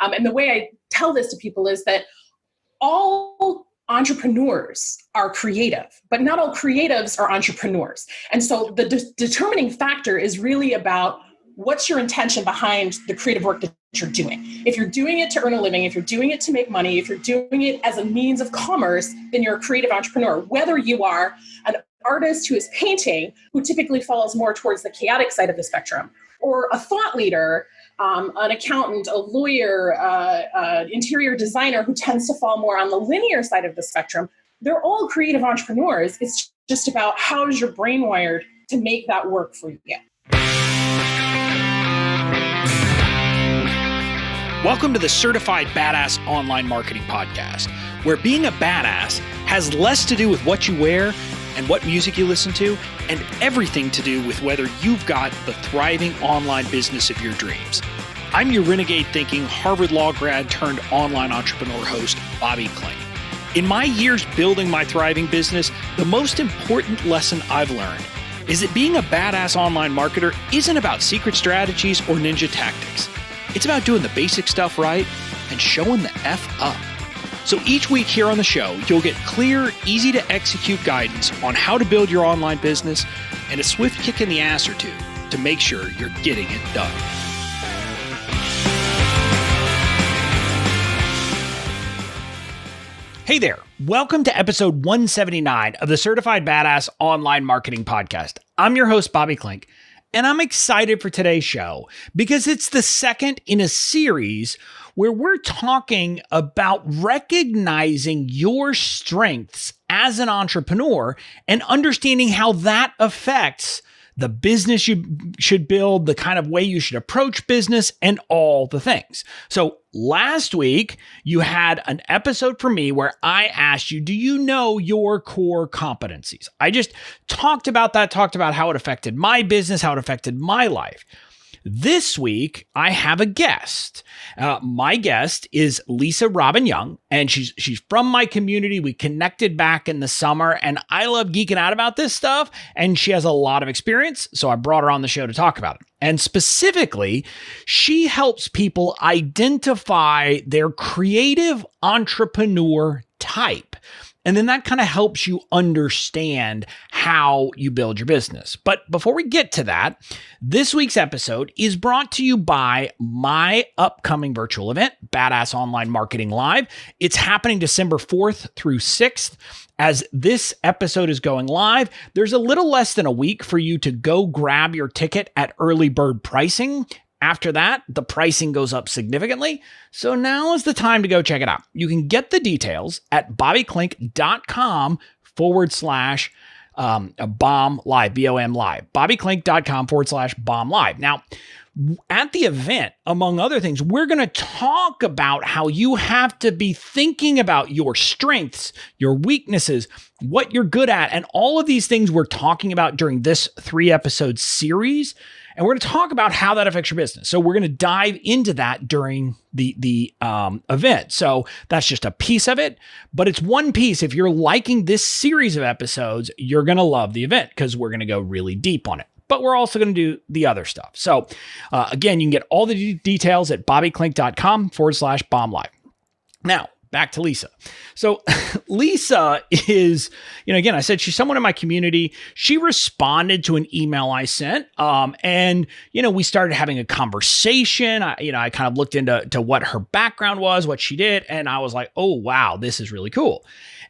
And the way I tell this to people is that all entrepreneurs are creative, but not all creatives are entrepreneurs. And so the determining factor is really about what's your intention behind the creative work that you're doing. If you're doing it to earn a living, if you're doing it to make money, if you're doing it as a means of commerce, then you're a creative entrepreneur. Whether you are an artist who is painting, who typically falls more towards the chaotic side of the spectrum, or a thought leader, an accountant, a lawyer, interior designer who tends to fall more on the linear side of the spectrum, they're all creative entrepreneurs. It's just about how is your brain wired to make that work for you. Welcome to the Certified Badass Online Marketing Podcast, where being a badass has less to do with what you wear and what music you listen to, and everything to do with whether you've got the thriving online business of your dreams. I'm your renegade thinking Harvard Law grad turned online entrepreneur host, Bobby Klink. In my years building my thriving business, the most important lesson I've learned is that being a badass online marketer isn't about secret strategies or ninja tactics. It's about doing the basic stuff right and showing the F up. So each week here on the show, you'll get clear, easy to execute guidance on how to build your online business and a swift kick in the ass or two to make sure you're getting it done. Hey there. Welcome to episode 179 of the Certified Badass Online Marketing Podcast. I'm your host, Bobby Klink. And I'm excited for today's show because it's the second in a series where we're talking about recognizing your strengths as an entrepreneur and understanding how that affects the business you should build, the kind of way you should approach business, and all the things. So last week, you had an episode from me where I asked you, do you know your core competencies? I just talked about how it affected my business, how it affected my life. This week, I have a guest. My guest is Lisa Robbin Young, and she's from my community. We connected back in the summer, and I love geeking out about this stuff, and she has a lot of experience, so I brought her on the show to talk about it. And specifically, she helps people identify their creative entrepreneur type. And then that kind of helps you understand how you build your business. But before we get to that, this week's episode is brought to you by my upcoming virtual event, Badass Online Marketing Live. It's happening December 4th through 6th. As this episode is going live, there's a little less than a week for you to go grab your ticket at early bird pricing. After that, the pricing goes up significantly. So now is the time to go check it out. You can get the details at bobbyklink.com/bomb live, BOM live, bobbyklink.com/bomb live. Now, at the event, among other things, we're going to talk about how you have to be thinking about your strengths, your weaknesses, what you're good at, and all of these things we're talking about during this 3-episode series. And we're going to talk about how that affects your business. So we're going to dive into that during the event. So that's just a piece of it, but it's one piece. If you're liking this series of episodes, you're going to love the event because we're going to go really deep on it. But we're also going to do the other stuff. So again, you can get all the details at bobbyklink.com/bomb live. Now, back to Lisa. So Lisa is, again, I said she's someone in my community. She responded to an email I sent. And we started having a conversation. I kind of looked into what her background was, what she did. And I was like, oh, wow, this is really cool.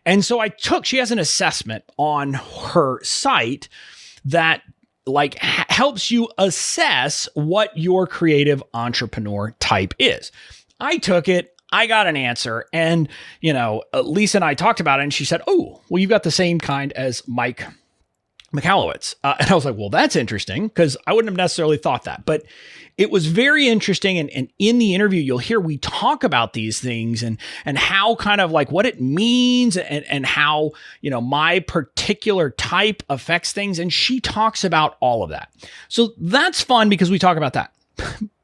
And so she has an assessment on her site that helps you assess what your creative entrepreneur type is. I took it. I got an answer, and, Lisa and I talked about it, and she said, oh, well, you've got the same kind as Mike Michalowicz. And I was like, well, that's interesting, because I wouldn't have necessarily thought that. But it was very interesting, and in the interview, you'll hear we talk about these things and how kind of what it means and how, my particular type affects things, and she talks about all of that. So that's fun because we talk about that.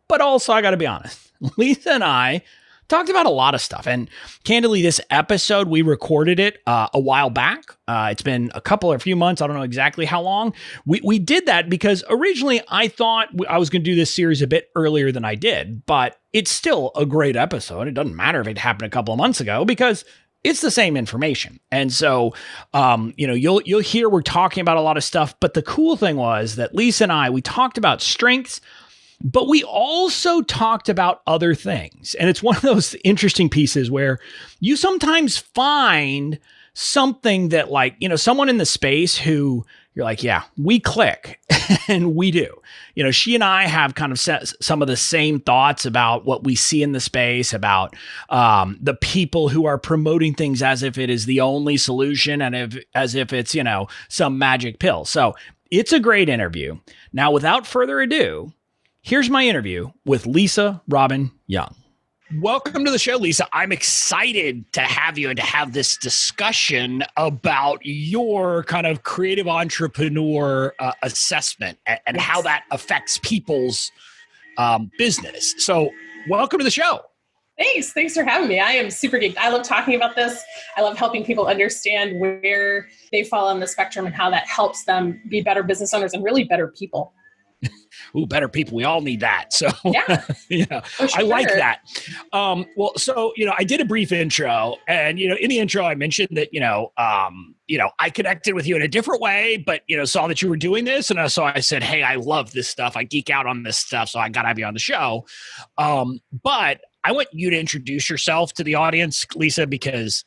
But also, I got to be honest, Lisa and I Talked about a lot of stuff. And candidly, this episode, we recorded it a while back. It's been a few months. I don't know exactly how long. We did that because originally I thought I was going to do this series a bit earlier than I did, but it's still a great episode. It doesn't matter if it happened a couple of months ago because it's the same information. And so, you'll hear we're talking about a lot of stuff. But the cool thing was that Lisa and I, we talked about strengths, but we also talked about other things. And it's one of those interesting pieces where you sometimes find something that someone in the space who you're like, yeah, we click and we do. She and I have kind of some of the same thoughts about what we see in the space, about the people who are promoting things as if it is the only solution and as if it's, some magic pill. So it's a great interview. Now, without further ado, here's my interview with Lisa Robbin Young. Welcome to the show, Lisa. I'm excited to have you and to have this discussion about your kind of creative entrepreneur assessment and how that affects people's business. So welcome to the show. Thanks for having me. I am super geeked. I love talking about this. I love helping people understand where they fall on the spectrum and how that helps them be better business owners and really better people. Ooh, better people. We all need that. So yeah, sure. I like that. I did a brief intro and, in the intro, I mentioned that, I connected with you in a different way, but, saw that you were doing this. And so I said, hey, I love this stuff. I geek out on this stuff. So I got to have you on the show. But I want you to introduce yourself to the audience, Lisa, because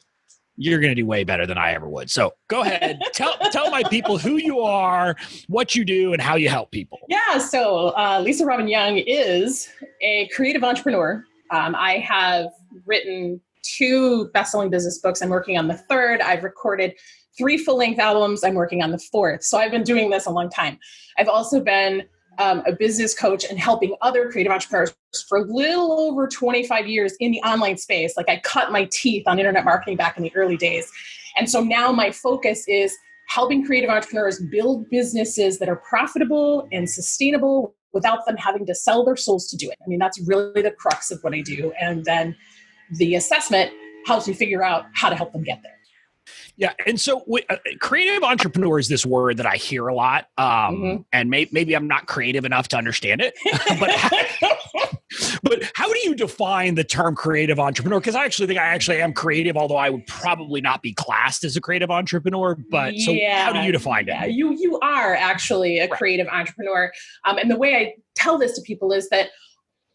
you're going to do way better than I ever would. So go ahead, tell my people who you are, what you do, and how you help people. Yeah, so Lisa Robbin Young is a creative entrepreneur. I have written 2 best-selling business books. I'm working on the 3rd. I've recorded 3 full-length albums. I'm working on the 4th. So I've been doing this a long time. I've also been a business coach and helping other creative entrepreneurs for a little over 25 years in the online space. Like, I cut my teeth on internet marketing back in the early days. And so now my focus is helping creative entrepreneurs build businesses that are profitable and sustainable without them having to sell their souls to do it. I mean, that's really the crux of what I do. And then the assessment helps me figure out how to help them get there. Yeah. And so creative entrepreneur is this word that I hear a lot. And maybe I'm not creative enough to understand it. But how do you define the term creative entrepreneur? Because I actually think I am creative, although I would probably not be classed as a creative entrepreneur. But so how do you define it? Yeah, you are actually a creative entrepreneur. And the way I tell this to people is that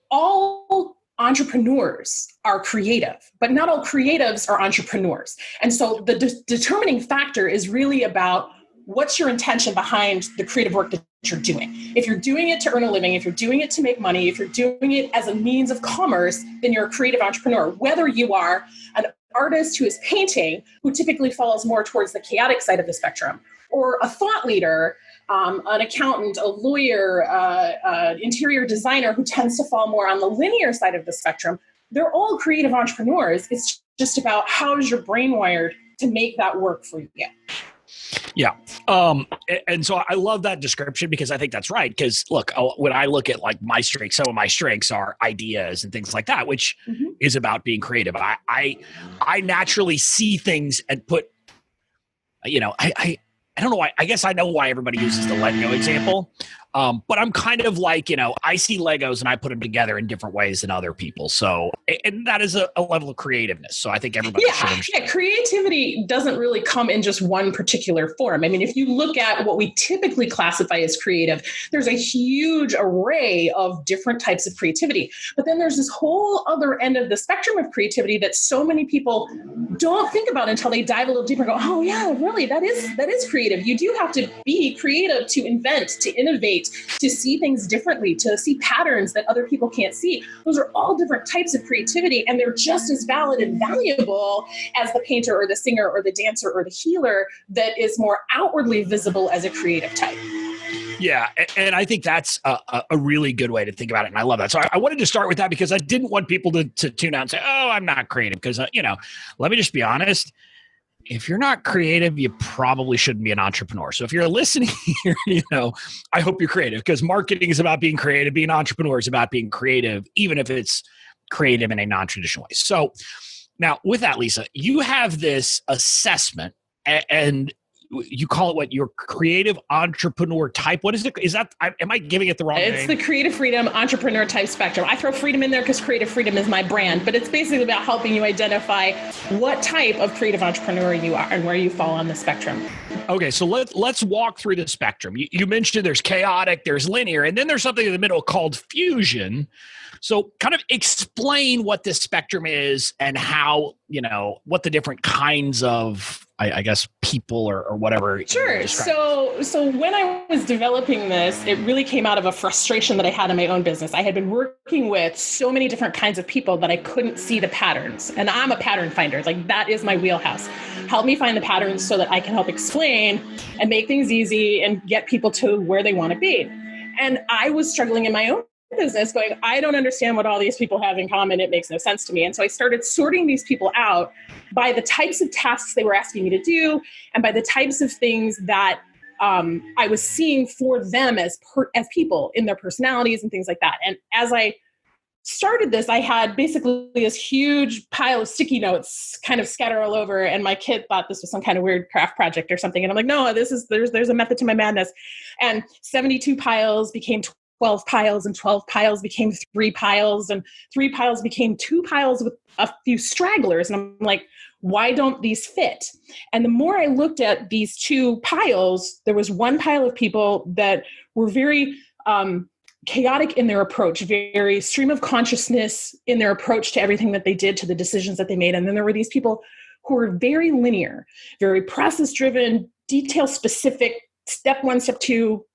all entrepreneurs are creative, but not all creatives are entrepreneurs. And so the determining factor is really about what's your intention behind the creative work that you're doing. If you're doing it to earn a living, if you're doing it to make money, if you're doing it as a means of commerce, then you're a creative entrepreneur. Whether you are an artist who is painting, who typically falls more towards the chaotic side of the spectrum, or a thought leader, an accountant, a lawyer, interior designer who tends to fall more on the linear side of the spectrum, they're all creative entrepreneurs. It's just about how is your brain wired to make that work for you. Yeah. And so I love that description because I think that's right. Because look, when I look at like my strengths, some of my strengths are ideas and things like that, which is about being creative. I naturally see things and put, I don't know why. I guess I know why everybody uses the Lego example. But I'm kind of like, I see Legos and I put them together in different ways than other people. So, and that is a level of creativeness. So I think everybody should understand. Yeah, creativity doesn't really come in just one particular form. I mean, if you look at what we typically classify as creative, there's a huge array of different types of creativity. But then there's this whole other end of the spectrum of creativity that so many people don't think about until they dive a little deeper and go, oh yeah, really, that is creative. You do have to be creative to invent, to innovate, to see things differently, to see patterns that other people can't see. Those are all different types of creativity, and they're just as valid and valuable as the painter or the singer or the dancer or the healer that is more outwardly visible as a creative type. Yeah. And I think that's a really good way to think about it. And I love that. So I wanted to start with that because I didn't want people to tune out and say, oh, I'm not creative. Because, let me just be honest. If you're not creative, you probably shouldn't be an entrepreneur. So if you're listening here, I hope you're creative because marketing is about being creative. Being an entrepreneur is about being creative, even if it's creative in a non-traditional way. So now with that, Lisa, you have this assessment and you call it what, your creative entrepreneur type. What is it? Is that, am I giving it the wrong name? It's the creative freedom entrepreneur type spectrum. I throw freedom in there because creative freedom is my brand, but it's basically about helping you identify what type of creative entrepreneur you are and where you fall on the spectrum. Okay, so let's walk through the spectrum. You mentioned there's chaotic, there's linear, and then there's something in the middle called fusion. So kind of explain what this spectrum is and how, what the different kinds of, I guess, people or whatever. Sure. So when I was developing this, it really came out of a frustration that I had in my own business. I had been working with so many different kinds of people that I couldn't see the patterns. And I'm a pattern finder. Like, that is my wheelhouse. Help me find the patterns so that I can help explain and make things easy and get people to where they want to be. And I was struggling in my own business going, I don't understand what all these people have in common. It makes no sense to me. And so I started sorting these people out by the types of tasks they were asking me to do and by the types of things that I was seeing for them as people in their personalities and things like that. And as I started this, I had basically this huge pile of sticky notes kind of scattered all over. And my kid thought this was some kind of weird craft project or something. And I'm like, no, there's a method to my madness. And 72 piles became 12 piles, and 12 piles became 3 piles, and 3 piles became 2 piles with a few stragglers. And I'm like, why don't these fit? And the more I looked at these 2 piles, there was one pile of people that were very chaotic in their approach, very stream of consciousness in their approach to everything that they did, to the decisions that they made. And then there were these people who were very linear, very process-driven, detail-specific, step 1, step 2,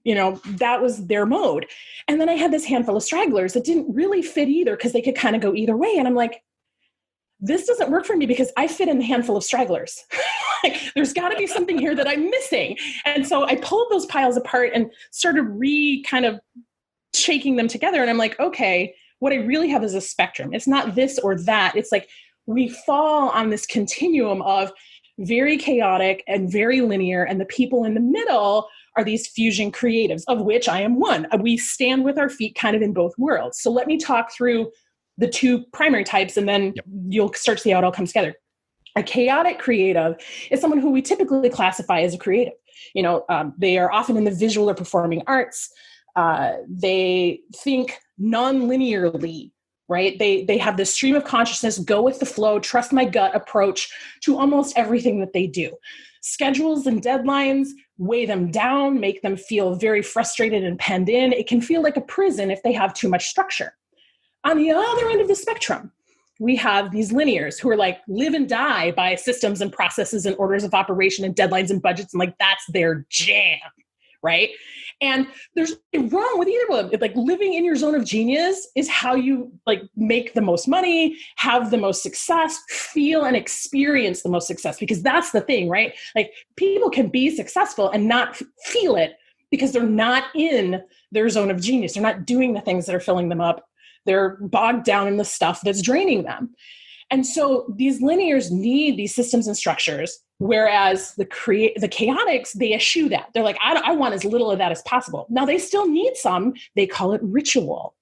that was their mode. And then I had this handful of stragglers that didn't really fit either because they could kind of go either way. And I'm like, this doesn't work for me because I fit in the handful of stragglers. Like, there's got to be something here that I'm missing. And so I pulled those piles apart and started kind of shaking them together. And I'm like, okay, what I really have is a spectrum. It's not this or that. It's like we fall on this continuum of very chaotic and very linear. And the people in the middle are these fusion creatives, of which I am one. We stand with our feet kind of in both worlds. So let me talk through the 2 primary types, and then you'll start to see how it all comes together. A chaotic creative is someone who we typically classify as a creative. They are often in the visual or performing arts. They think non-linearly, right? They have this stream of consciousness, go with the flow, trust my gut approach to almost everything that they do. Schedules and deadlines weigh them down, make them feel very frustrated and penned in. It can feel like a prison if they have too much structure. On the other end of the spectrum, we have these linears who are like live and die by systems and processes and orders of operation and deadlines and budgets. And like, that's their jam, right? And there's nothing wrong with either one. Like, living in your zone of genius is how you make the most money, have the most success, feel and experience the most success, because that's the thing, right? Like, people can be successful and not feel it because they're not in their zone of genius. They're not doing the things that are filling them up. They're bogged down in the stuff that's draining them. And so these linears need these systems and structures, whereas the chaotics, they eschew that. They're like, I want as little of that as possible. Now, they still need some. They call it ritual.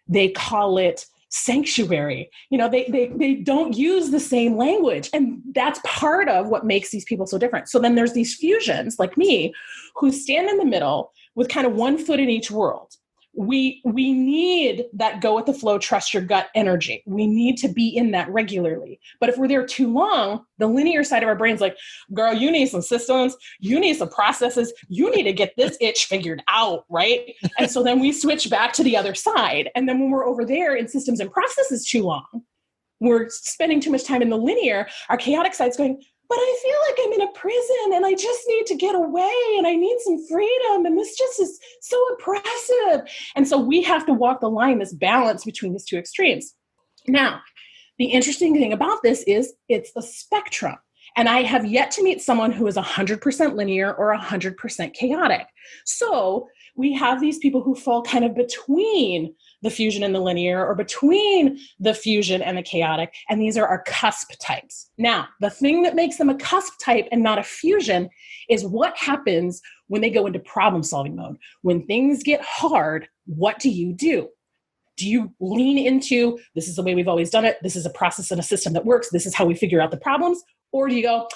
They call it sanctuary. They don't use the same language. And that's part of what makes these people so different. So then there's these fusions like me who stand in the middle with kind of one foot in each world. We need that go with the flow, trust your gut energy. We need to be in that regularly. But if we're there too long, the linear side of our brain's like, girl, you need some systems, you need some processes, you need to get this itch figured out, right? And so then we switch back to the other side. And then when we're over there in systems and processes too long, we're spending too much time in the linear, our chaotic side's going, but I feel like I'm in a prison and I just need to get away and I need some freedom. And this just is so oppressive. And so we have to walk the line, this balance between these 2 extremes. Now, the interesting thing about this is it's a spectrum. And I have yet to meet someone who is 100% linear or 100% chaotic. So we have these people who fall kind of between the fusion and the linear, or between the fusion and the chaotic. And these are our cusp types. Now, the thing that makes them a cusp type and not a fusion is what happens when they go into problem solving mode. When things get hard, what do? Do you lean into, this is the way we've always done it, this is a process and a system that works, this is how we figure out the problems? Or do you go,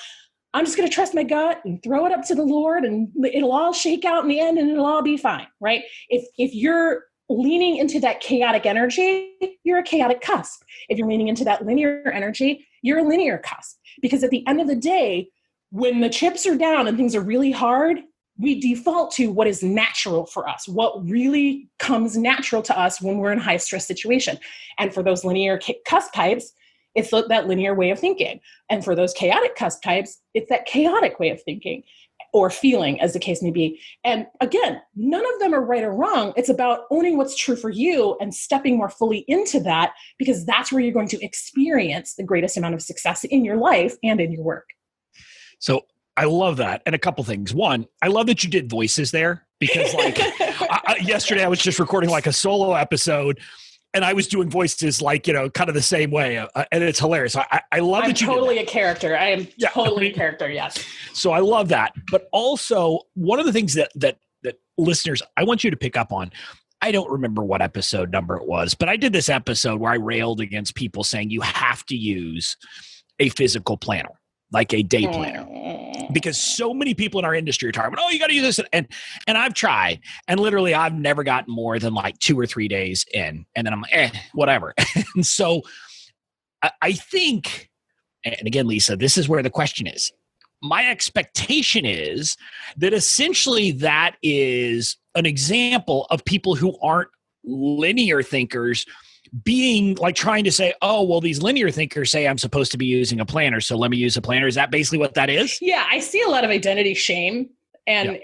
I'm just going to trust my gut and throw it up to the Lord and it'll all shake out in the end and it'll all be fine, right? If you're leaning into that chaotic energy, you're a chaotic cusp. If you're leaning into that linear energy, you're a linear cusp. Because at the end of the day, when the chips are down and things are really hard, we default to what is natural for us, what really comes natural to us when we're in a high stress situation. And for those linear cusp types, it's that linear way of thinking. And for those chaotic cusp types, it's that chaotic way of thinking or feeling, as the case may be. And again, none of them are right or wrong. It's about owning what's true for you and stepping more fully into that, because that's where you're going to experience the greatest amount of success in your life and in your work. So I love that. And a couple things. One, I love that you did voices there, because like yesterday I was just recording like a solo episode and I was doing voices like, kind of the same way. And it's hilarious. I love that you totally did that. A character. I am totally a character. Yes. So I love that. But also one of the things that listeners, I want you to pick up on, I don't remember what episode number it was, but I did this episode where I railed against people saying you have to use a physical planner, like a day planner, because so many people in our industry are talking about, oh, you got to use this. And I've tried, and literally I've never gotten more than like 2 or 3 days in. And then I'm like, whatever. And so I think, and again, Lisa, this is where the question is. My expectation is that essentially that is an example of people who aren't linear thinkers being like trying to say, oh, well, these linear thinkers say I'm supposed to be using a planner, so let me use a planner. Is that basically what that is? Yeah, I see a lot of identity shame. And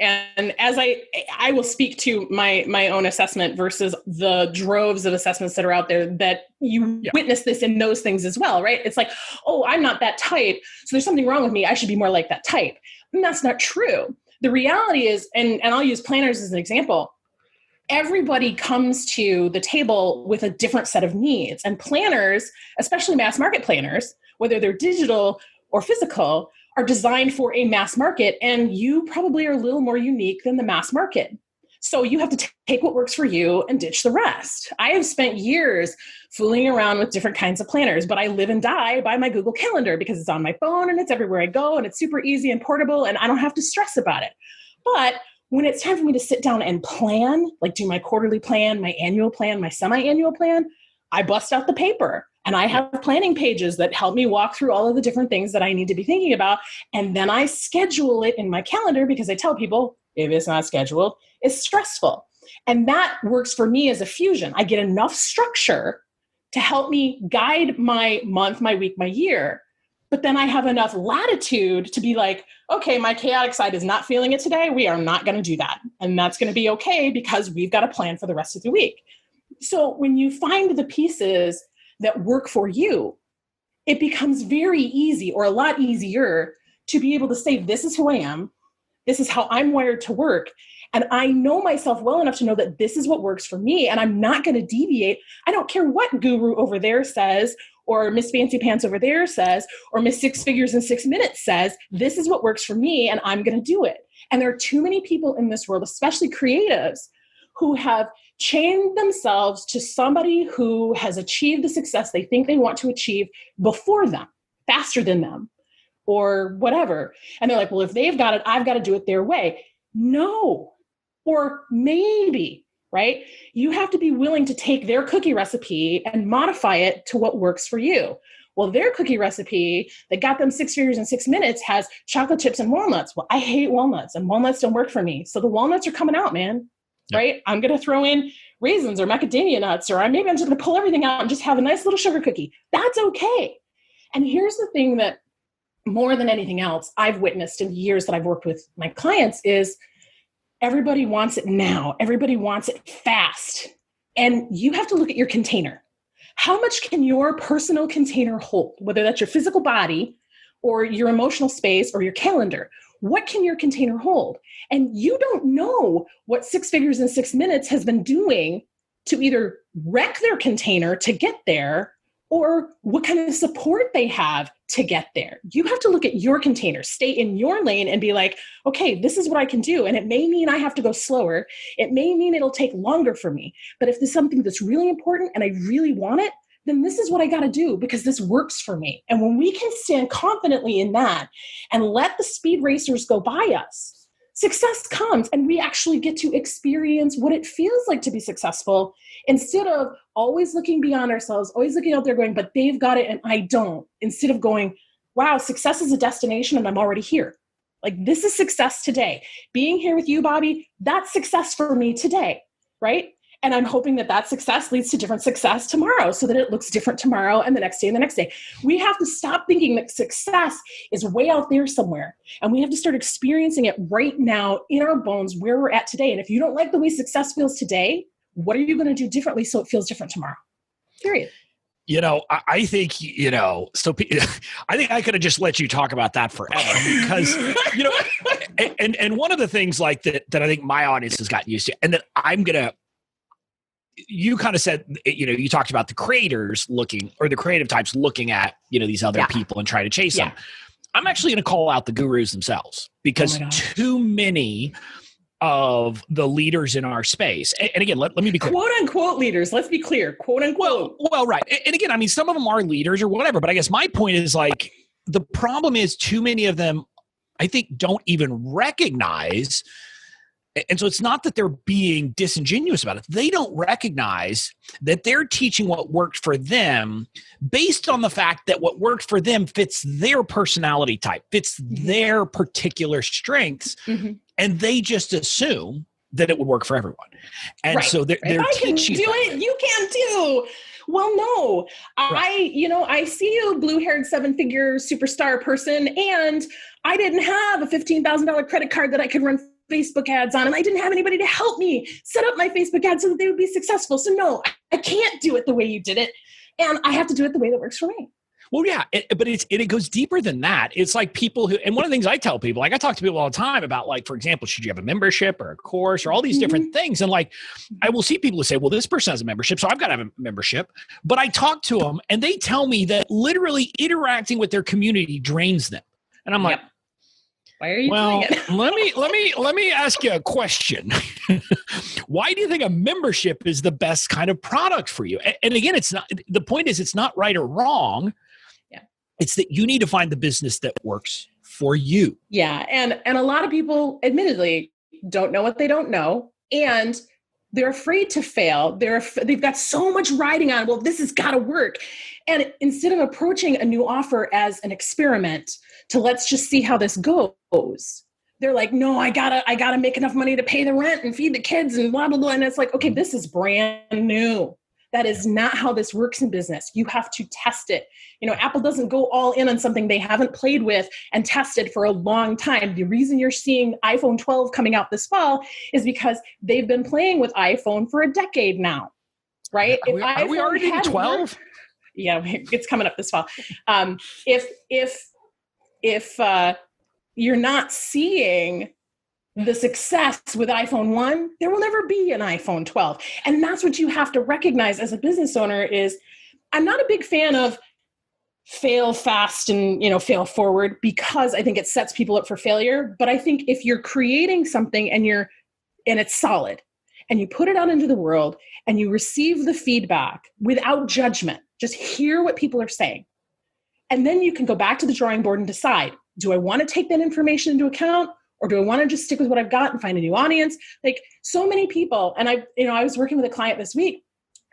as I will speak to my own assessment versus the droves of assessments that are out there, that you witness this in those things as well, right? It's like, oh, I'm not that type, so there's something wrong with me. I should be more like that type. And that's not true. The reality is, and I'll use planners as an example, everybody comes to the table with a different set of needs. And planners, especially mass market planners, whether they're digital or physical, are designed for a mass market. And you probably are a little more unique than the mass market. So you have to take what works for you and ditch the rest. I have spent years fooling around with different kinds of planners, but I live and die by my Google Calendar because it's on my phone and it's everywhere I go and it's super easy and portable and I don't have to stress about it. But when it's time for me to sit down and plan, like do my quarterly plan, my annual plan, my semi-annual plan, I bust out the paper and I have planning pages that help me walk through all of the different things that I need to be thinking about. And then I schedule it in my calendar because I tell people if it's not scheduled, it's stressful. And that works for me as a fusion. I get enough structure to help me guide my month, my week, my year. But then I have enough latitude to be like, okay, my chaotic side is not feeling it today. We are not going to do that. And that's going to be okay because we've got a plan for the rest of the week. So when you find the pieces that work for you, it becomes very easy or a lot easier to be able to say, this is who I am. This is how I'm wired to work. And I know myself well enough to know that this is what works for me. And I'm not going to deviate. I don't care what guru over there says, or Miss Fancy Pants over there says, or Miss Six Figures in 6 Minutes says, this is what works for me and I'm going to do it. And there are too many people in this world, especially creatives, who have chained themselves to somebody who has achieved the success they think they want to achieve before them, faster than them, or whatever. And they're like, well, if they've got it, I've got to do it their way. No, or maybe. Right? You have to be willing to take their cookie recipe and modify it to what works for you. Well, their cookie recipe that got them 6 figures in 6 minutes has chocolate chips and walnuts. Well, I hate walnuts and walnuts don't work for me. So the walnuts are coming out, man. Yep. Right? I'm going to throw in raisins or macadamia nuts, or maybe I'm just going to pull everything out and just have a nice little sugar cookie. That's okay. And here's the thing that more than anything else I've witnessed in the years that I've worked with my clients is everybody wants it now. Everybody wants it fast. And you have to look at your container. How much can your personal container hold? Whether that's your physical body or your emotional space or your calendar. What can your container hold? And you don't know what 6 figures in 6 minutes has been doing to either wreck their container to get there or what kind of support they have to get there. You have to look at your container, stay in your lane and be like, okay, this is what I can do. And it may mean I have to go slower. It may mean it'll take longer for me. But if there's something that's really important and I really want it, then this is what I got to do because this works for me. And when we can stand confidently in that and let the speed racers go by us, success comes and we actually get to experience what it feels like to be successful instead of always looking beyond ourselves, always looking out there going, but they've got it and I don't. Instead of going, wow, success is a destination and I'm already here. Like this is success today. Being here with you, Bobby, that's success for me today, right? And I'm hoping that that success leads to different success tomorrow so that it looks different tomorrow and the next day and the next day. We have to stop thinking that success is way out there somewhere. And we have to start experiencing it right now in our bones where we're at today. And if you don't like the way success feels today, what are you going to do differently so it feels different tomorrow? Period. I think, I think I could have just let you talk about that forever because, and one of the things like that I think my audience has gotten used to, and that you kind of said, you talked about the creators looking, or the creative types looking at, these other people and trying to chase them. I'm actually going to call out the gurus themselves because too many of the leaders in our space, and again, let me be clear. Quote unquote leaders. Let's be clear. Quote unquote. Well, right. And again, I mean, some of them are leaders or whatever, but I guess my point is like, the problem is too many of them, I think, don't even recognize. And so it's not that they're being disingenuous about it. They don't recognize that they're teaching what worked for them based on the fact that what worked for them fits their personality type, fits their particular strengths. Mm-hmm. And they just assume that it would work for everyone. And so they're if I teaching. Can do it, you can too. Well, no, I see you blue-haired 7-figure superstar person, and I didn't have a $15,000 credit card that I could run Facebook ads on, and I didn't have anybody to help me set up my Facebook ads so that they would be successful. So no, I can't do it the way you did it. And I have to do it the way that works for me. Well, yeah, but it goes deeper than that. It's like people who, and one of the things I tell people, like I talk to people all the time about, like, for example, should you have a membership or a course or all these different things? And like, I will see people who say, well, this person has a membership, so I've got to have a membership. But I talk to them and they tell me that literally interacting with their community drains them. And I'm like, why are you doing it? let me ask you a question. Why do you think a membership is the best kind of product for you? And again, the point is, it's not right or wrong. It's that you need to find the business that works for you. Yeah. And a lot of people, admittedly, don't know what they don't know. And they're afraid to fail. They've got so much riding on, well, this has got to work. And instead of approaching a new offer as an experiment to let's just see how this goes, they're like, no, I gotta make enough money to pay the rent and feed the kids and blah, blah, blah. And it's like, okay, this is brand new. That is not how this works in business. You have to test it. Apple doesn't go all in on something they haven't played with and tested for a long time. The reason you're seeing iPhone 12 coming out this fall is because they've been playing with iPhone for a decade now, right? Are we already in 12? Yeah, it's coming up this fall. If you're not seeing the success with iPhone 1, there will never be an iPhone 12. And that's what you have to recognize as a business owner is, I'm not a big fan of fail fast and, fail forward, because I think it sets people up for failure. But I think if you're creating something and it's solid and you put it out into the world and you receive the feedback without judgment, just hear what people are saying. And then you can go back to the drawing board and decide, do I want to take that information into account? Or do I want to just stick with what I've got and find a new audience? Like, so many people, and I was working with a client this week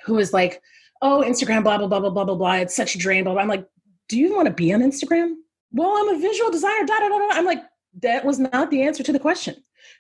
who was like, oh, Instagram, blah, blah, blah, blah, blah, blah, blah. It's such a drain, blah, blah. I'm like, do you even want to be on Instagram? Well, I'm a visual designer, da, da, da, da. I'm like, that was not the answer to the question.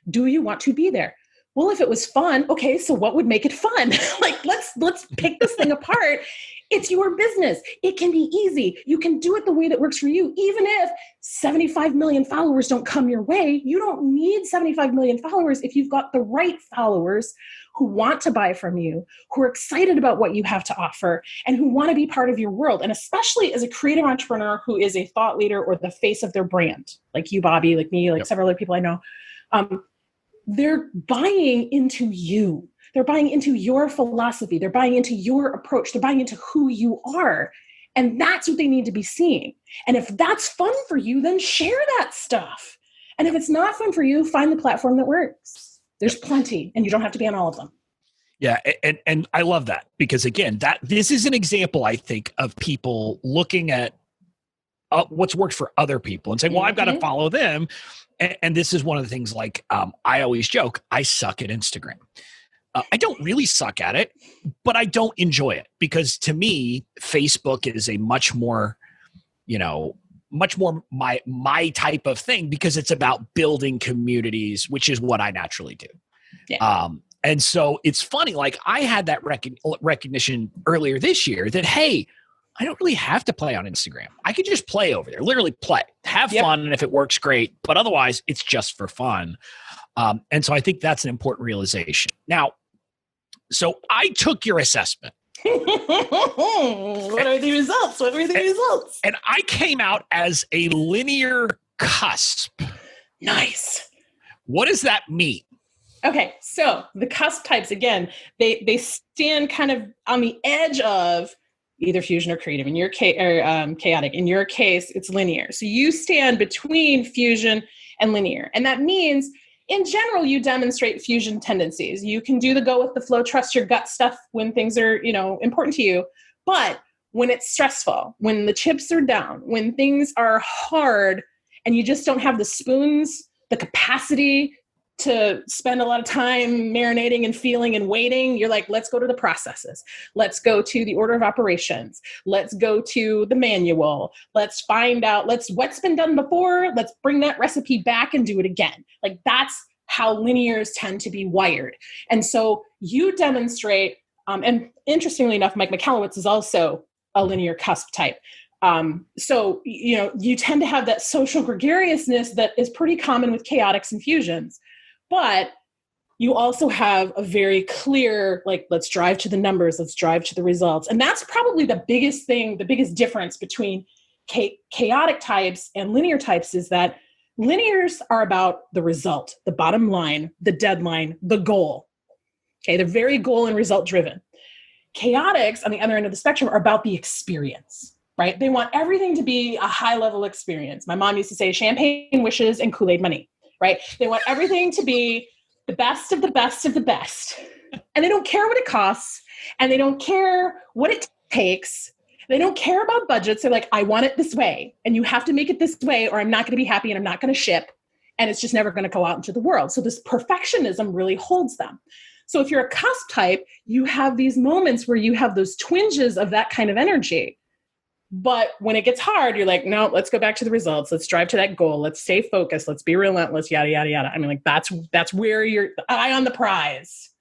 Do you want to be there? Well, if it was fun, okay, so what would make it fun? Like, let's pick this thing apart. It's your business. It can be easy. You can do it the way that works for you. Even if 75 million followers don't come your way, you don't need 75 million followers if you've got the right followers who want to buy from you, who are excited about what you have to offer, and who want to be part of your world. And especially as a creative entrepreneur who is a thought leader or the face of their brand, like you, Bobby, like me, like several other people I know, they're buying into you. They're buying into your philosophy. They're buying into your approach. They're buying into who you are. And that's what they need to be seeing. And if that's fun for you, then share that stuff. And if it's not fun for you, find the platform that works. There's plenty, and you don't have to be on all of them. Yeah, and I love that, because again, this is an example, I think, of people looking at what's worked for other people and saying, well, I've got to follow them. And this is one of the things, like, I always joke, I suck at Instagram. I don't really suck at it, but I don't enjoy it, because to me, Facebook is a much more my type of thing, because it's about building communities, which is what I naturally do. Yeah. And so it's funny, like, I had that recognition earlier this year that, hey, I don't really have to play on Instagram. I could just play over there, literally play, have fun. And if it works, great. But otherwise, it's just for fun. And so I think that's an important realization. Now, so I took your assessment. What are the results? And I came out as a linear cusp. Nice. What does that mean? Okay, so the cusp types, again, they stand kind of on the edge of either fusion or creative. In your case, or chaotic. In your case, it's linear. So you stand between fusion and linear, and that means, in general, you demonstrate fusion tendencies. You can do the go with the flow, trust your gut stuff when things are, important to you. But when it's stressful, when the chips are down, when things are hard, and you just don't have the spoons, the capacity to spend a lot of time marinating and feeling and waiting, you're like, let's go to the processes. Let's go to the order of operations. Let's go to the manual. Let's find out, what's been done before. Let's bring that recipe back and do it again. Like, that's how linears tend to be wired. And so you demonstrate, and interestingly enough, Mike Michalowicz is also a linear cusp type. So, you tend to have that social gregariousness that is pretty common with chaotics and fusions. But you also have a very clear, like, let's drive to the numbers, let's drive to the results. And that's probably the biggest thing, the biggest difference between chaotic types and linear types, is that linears are about the result, the bottom line, the deadline, the goal. Okay, they're very goal and result driven. Chaotics, on the other end of the spectrum, are about the experience, right? They want everything to be a high level experience. My mom used to say champagne wishes and Kool-Aid money. Right? They want everything to be the best of the best of the best. And they don't care what it costs. And they don't care what it takes. They don't care about budgets. They're like, I want it this way. And you have to make it this way, or I'm not going to be happy and I'm not going to ship. And it's just never going to go out into the world. So this perfectionism really holds them. So if you're a cusp type, you have these moments where you have those twinges of that kind of energy. But when it gets hard, you're like, no, let's go back to the results. Let's drive to that goal. Let's stay focused. Let's be relentless, yada, yada, yada. I mean, like, that's where you're eye on the prize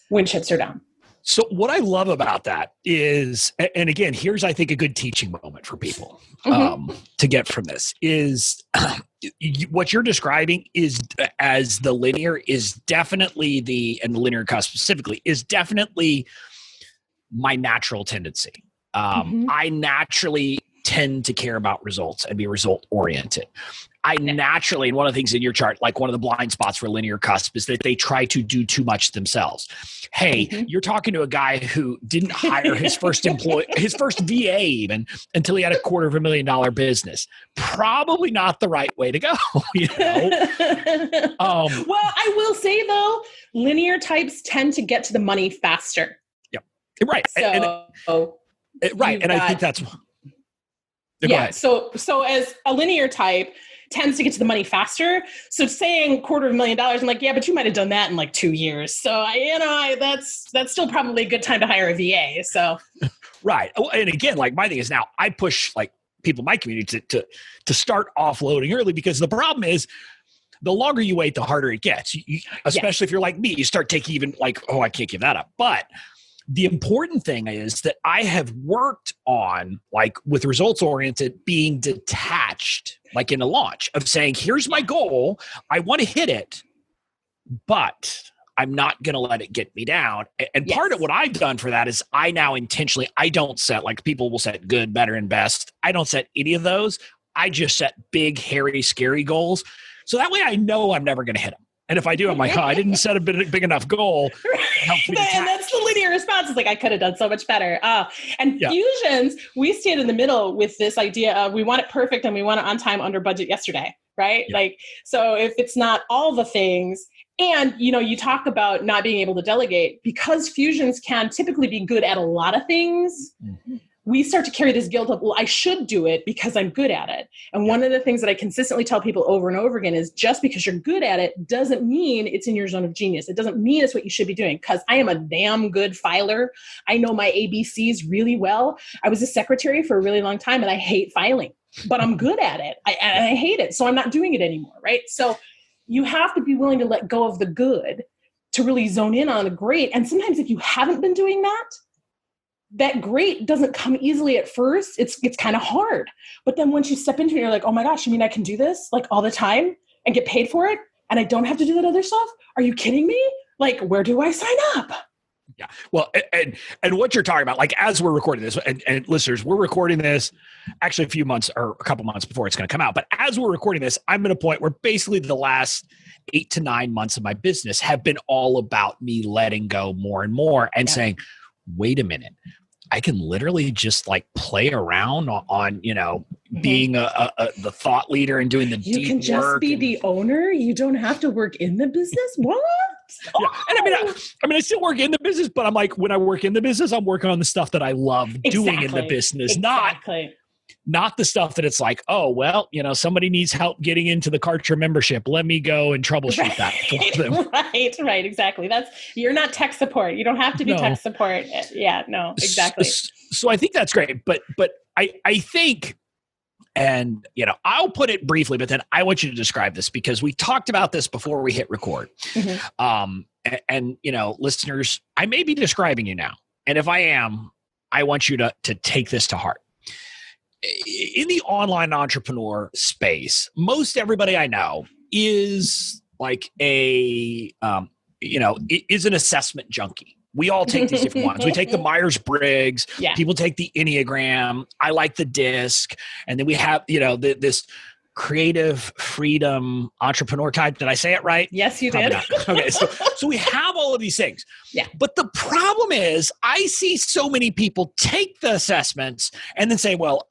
when chips are down. So what I love about that is, and again, here's, I think, a good teaching moment for people to get from this, is what you're describing is, as the linear, is definitely and the linear cusp specifically, is definitely my natural tendency. I naturally tend to care about results and be result oriented. I naturally, and one of the things in your chart, like one of the blind spots for linear cusp, is that they try to do too much themselves. Hey, you're talking to a guy who didn't hire his first employee, his first VA even, until he had $250,000 business. Probably not the right way to go. Well, I will say though, linear types tend to get to the money faster. Yep. Right. So right. And I think that's... Yeah. So as a linear type tends to get to the money faster. So saying $250,000, I'm like, yeah, but you might have done that in like 2 years. So that's still probably a good time to hire a VA. So. Right. And again, like, my thing is, now I push like people in my community to start offloading early, because the problem is, the longer you wait, the harder it gets. Especially if you're like me, you start taking even like, oh, I can't give that up. But the important thing is that I have worked on, like, with results oriented, being detached, like in a launch, of saying, here's my goal. I want to hit it, but I'm not going to let it get me down. And part of what I've done for that is I now intentionally, I don't set, like, people will set good, better, and best. I don't set any of those. I just set big, hairy, scary goals. So that way I know I'm never going to hit them. And if I do, I'm like, oh, I didn't set a big enough goal. And that's the linear response. It's like, I could have done so much better. And fusions, we stand in the middle with this idea of we want it perfect and we want it on time, under budget yesterday, right? Yeah. Like, so if it's not all the things, and, you know, you talk about not being able to delegate, because fusions can typically be good at a lot of things. Mm-hmm. We start to carry this guilt of, well, I should do it because I'm good at it. And one of the things that I consistently tell people over and over again is just because you're good at it doesn't mean it's in your zone of genius. It doesn't mean it's what you should be doing, because I am a damn good filer. I know my ABCs really well. I was a secretary for a really long time and I hate filing, but I'm good at it. I hate it. So I'm not doing it anymore, right? So you have to be willing to let go of the good to really zone in on the great. And sometimes if you haven't been doing that great doesn't come easily at first. It's kind of hard. But then once you step into it, you're like, oh my gosh, you mean I can do this like all the time and get paid for it? And I don't have to do that other stuff? Are you kidding me? Like, where do I sign up? Yeah. Well, and what you're talking about, like, as we're recording this, and listeners, we're recording this actually a few months or a couple months before it's going to come out. But as we're recording this, I'm at a point where basically the last 8 to 9 months of my business have been all about me letting go more and more and saying, wait a minute, I can literally just like play around on you know, being the thought leader and doing the deep work. You can just be the owner. You don't have to work in the business. What? Yeah. And I mean, I still work in the business, but I'm like, when I work in the business, I'm working on the stuff that I love doing in the business, not the stuff that it's like, oh, well, you know, somebody needs help getting into the Kartra membership. Let me go and troubleshoot that for them. Right. Exactly. You're not tech support. You don't have to be tech support. Yeah, no, exactly. So I think that's great. But I think, and, you know, I'll put it briefly, but then I want you to describe this because we talked about this before we hit record. Mm-hmm. And, you know, listeners, I may be describing you now. And if I am, I want you to take this to heart. In the online entrepreneur space, most everybody I know is like is an assessment junkie. We all take these different ones. We take the Myers-Briggs. Yeah. People take the Enneagram. I like the DISC. And then we have, you know, this creative freedom entrepreneur type. Did I say it right? Yes, you did. Okay. So we have all of these things. Yeah. But the problem is I see so many people take the assessments and then say, well,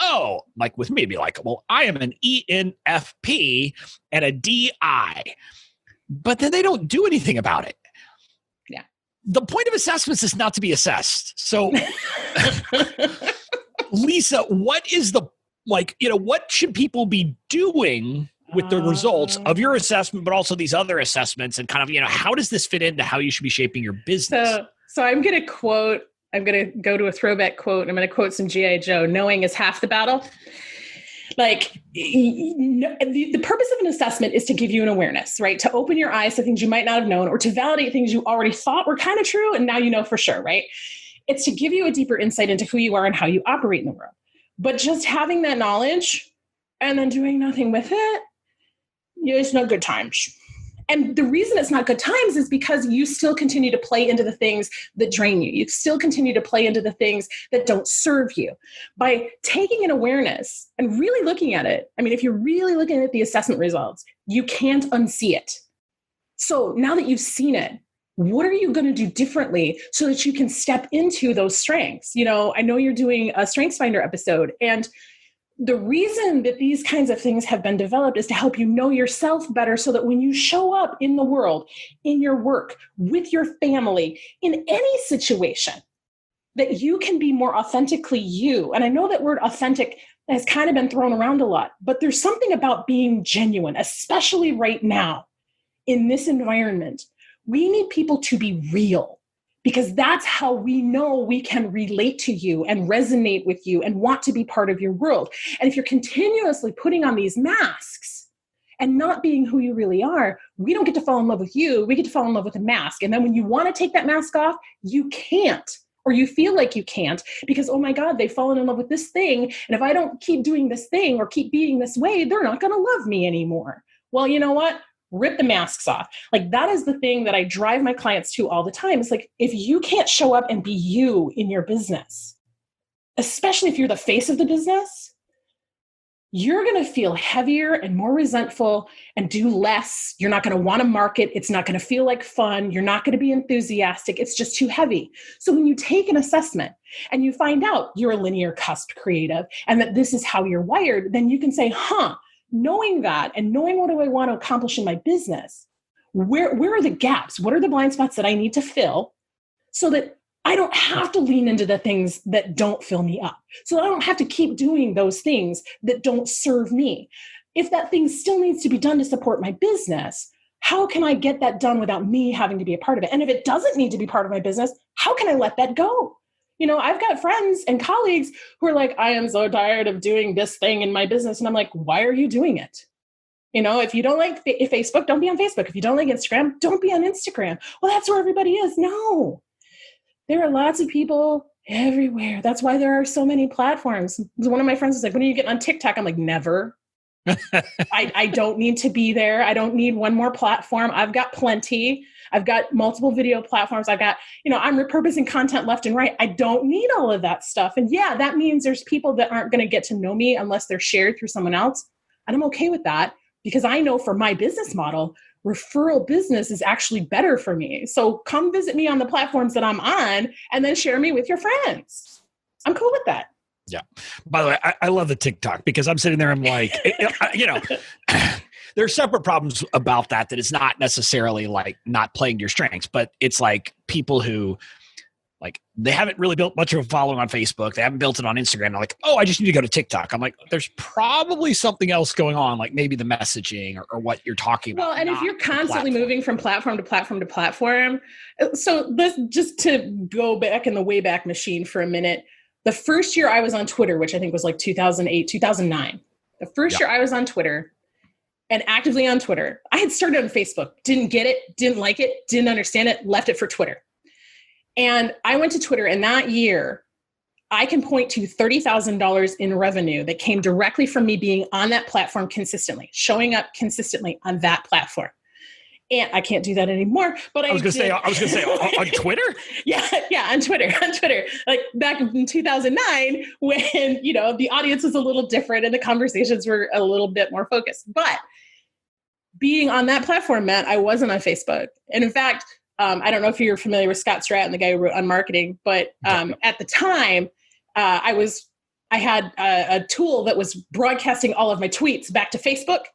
like with me, be like, well, I am an ENFP and a DI, but then they don't do anything about it. Yeah. The point of assessments is not to be assessed. So Lisa, what is what should people be doing with the results of your assessment, but also these other assessments, and kind of, you know, how does this fit into how you should be shaping your business? So I'm going to go to a throwback quote, and I'm going to quote some G.I. Joe, knowing is half the battle. Like, the purpose of an assessment is to give you an awareness, right? To open your eyes to things you might not have known, or to validate things you already thought were kind of true, and now you know for sure, right? It's to give you a deeper insight into who you are and how you operate in the world. But just having that knowledge and then doing nothing with it, it's not good times. And the reason it's not good times is because you still continue to play into the things that drain you. You still continue to play into the things that don't serve you. By taking an awareness and really looking at it, I mean, if you're really looking at the assessment results, you can't unsee it. So now that you've seen it, what are you going to do differently so that you can step into those strengths? You know, I know you're doing a Strengths Finder episode, and the reason that these kinds of things have been developed is to help you know yourself better, so that when you show up in the world, in your work, with your family, in any situation, that you can be more authentically you. And I know that word authentic has kind of been thrown around a lot, but there's something about being genuine, especially right now in this environment. We need people to be real, because that's how we know we can relate to you and resonate with you and want to be part of your world. And if you're continuously putting on these masks and not being who you really are, we don't get to fall in love with you. We get to fall in love with a mask. And then when you want to take that mask off, you can't, or you feel like you can't, because, oh my God, they've fallen in love with this thing. And if I don't keep doing this thing or keep being this way, they're not going to love me anymore. Well, you know what? Rip the masks off. Like, that is the thing that I drive my clients to all the time. It's like, if you can't show up and be you in your business, especially if you're the face of the business, you're going to feel heavier and more resentful and do less. You're not going to want to market. It's not going to feel like fun. You're not going to be enthusiastic. It's just too heavy. So when you take an assessment and you find out you're a linear cusp creative and that this is how you're wired, then you can say, knowing that and knowing what do I want to accomplish in my business, where are the gaps? What are the blind spots that I need to fill so that I don't have to lean into the things that don't fill me up. So I don't have to keep doing those things that don't serve me. If that thing still needs to be done to support my business, how can I get that done without me having to be a part of it? And if it doesn't need to be part of my business, how can I let that go? I've got friends and colleagues who are like, I am so tired of doing this thing in my business. And I'm like, why are you doing it? If you don't like Facebook, don't be on Facebook. If you don't like Instagram, don't be on Instagram. Well, that's where everybody is. No. There are lots of people everywhere. That's why there are so many platforms. One of my friends was like, when are you getting on TikTok? I'm like, never. I don't need to be there. I don't need one more platform. I've got plenty. I've got multiple video platforms. I've got, I'm repurposing content left and right. I don't need all of that stuff. And yeah, that means there's people that aren't going to get to know me unless they're shared through someone else. And I'm okay with that because I know for my business model, referral business is actually better for me. So come visit me on the platforms that I'm on and then share me with your friends. I'm cool with that. Yeah. By the way, I love the TikTok because I'm sitting there. I'm like, there's separate problems about that it's not necessarily like not playing to your strengths, but it's like people who like they haven't really built much of a following on Facebook. They haven't built it on Instagram. They're like, oh, I just need to go to TikTok. I'm like, there's probably something else going on, like maybe the messaging or what you're talking about. Well, and if you're constantly moving from platform to platform to platform, so this, just to go back in the Wayback Machine for a minute, the first year I was on Twitter, which I think was like 2008, 2009, the first year I was on Twitter and actively on Twitter, I had started on Facebook, didn't get it, didn't like it, didn't understand it, left it for Twitter. And I went to Twitter, and that year, I can point to $30,000 in revenue that came directly from me being on that platform consistently, showing up consistently on that platform. And I can't do that anymore. But I was going to say on Twitter. Yeah, on Twitter. Like back in 2009, when the audience was a little different and the conversations were a little bit more focused. But being on that platform meant I wasn't on Facebook, and in fact. I don't know if you're familiar with Scott Stratton, the guy who wrote on marketing, but at the time, I had a tool that was broadcasting all of my tweets back to Facebook.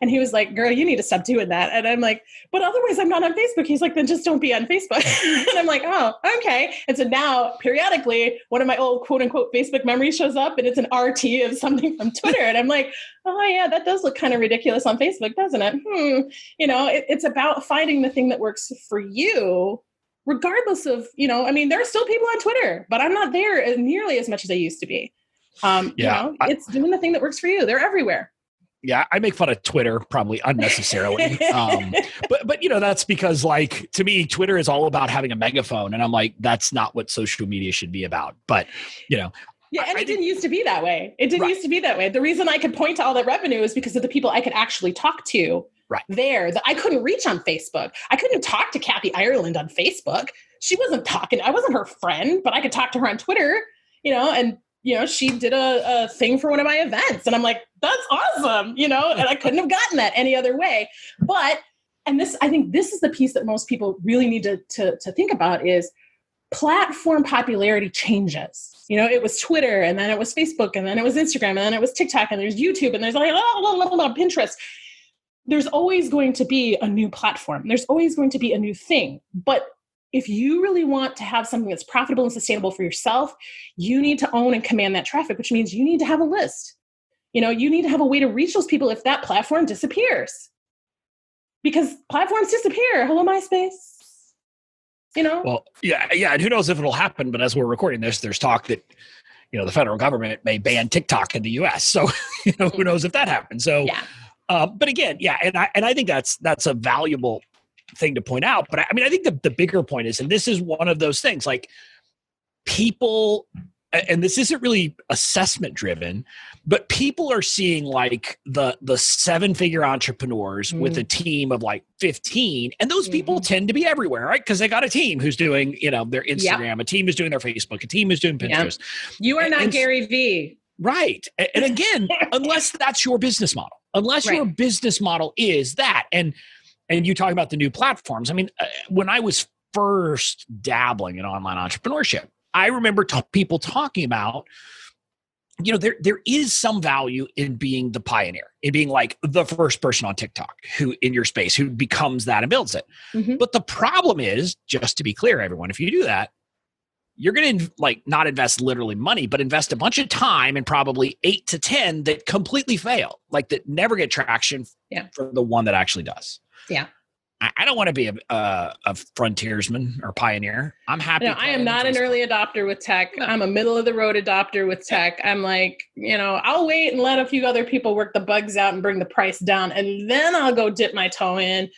And he was like, girl, you need to stop doing that. And I'm like, but otherwise I'm not on Facebook. He's like, then just don't be on Facebook. And I'm like, oh, okay. And so now periodically one of my old quote unquote Facebook memories shows up and it's an RT of something from Twitter. And I'm like, oh yeah, that does look kind of ridiculous on Facebook, doesn't it? It's about finding the thing that works for you, regardless of, there are still people on Twitter, but I'm not there nearly as much as I used to be. It's doing the thing that works for you. They're everywhere. Yeah, I make fun of Twitter probably unnecessarily. But that's because like to me, Twitter is all about having a megaphone. And I'm like, that's not what social media should be about. But Yeah, and it didn't used to be that way. Used to be that way. The reason I could point to all that revenue is because of the people I could actually talk to there that I couldn't reach on Facebook. I couldn't talk to Kathy Ireland on Facebook. She wasn't talking. I wasn't her friend, but I could talk to her on Twitter, and she did a thing for one of my events. And I'm like, that's awesome, and I couldn't have gotten that any other way. But, I think this is the piece that most people really need to think about is platform popularity changes. It was Twitter, and then it was Facebook, and then it was Instagram, and then it was TikTok, and there's YouTube, and there's like, Pinterest. There's always going to be a new platform. There's always going to be a new thing. But if you really want to have something that's profitable and sustainable for yourself, you need to own and command that traffic, which means you need to have a list. You need to have a way to reach those people if that platform disappears. Because platforms disappear. Hello, MySpace. Well, yeah. And who knows if it'll happen, but as we're recording this, there's talk that, the federal government may ban TikTok in the US. So, who knows if that happens. So, but again, and I think that's a valuable thing to point out. But I think the bigger point is, and this is one of those things, like people, and this isn't really assessment driven, but people are seeing like the 7-figure entrepreneurs with a team of like 15, and those people tend to be everywhere, right? Because they got a team who's doing, their Instagram, a team is doing their Facebook, a team is doing Pinterest. You are not Gary Vee. Right. And again, unless that's your business model, unless your business model is that, and you talk about the new platforms. I mean, when I was first dabbling in online entrepreneurship, I remember people talking about, there is some value in being the pioneer, in being like the first person on TikTok who in your space who becomes that and builds it. Mm-hmm. But the problem is, just to be clear, everyone, if you do that, you're going to not invest literally money, but invest a bunch of time and probably 8 to 10 that completely fail, that never get traction for the one that actually does. Yeah. I don't want to be a frontiersman or pioneer. I'm happy. No, I am not an early adopter with tech. No. I'm a middle of the road adopter with tech. I'm I'll wait and let a few other people work the bugs out and bring the price down. And then I'll go dip my toe in.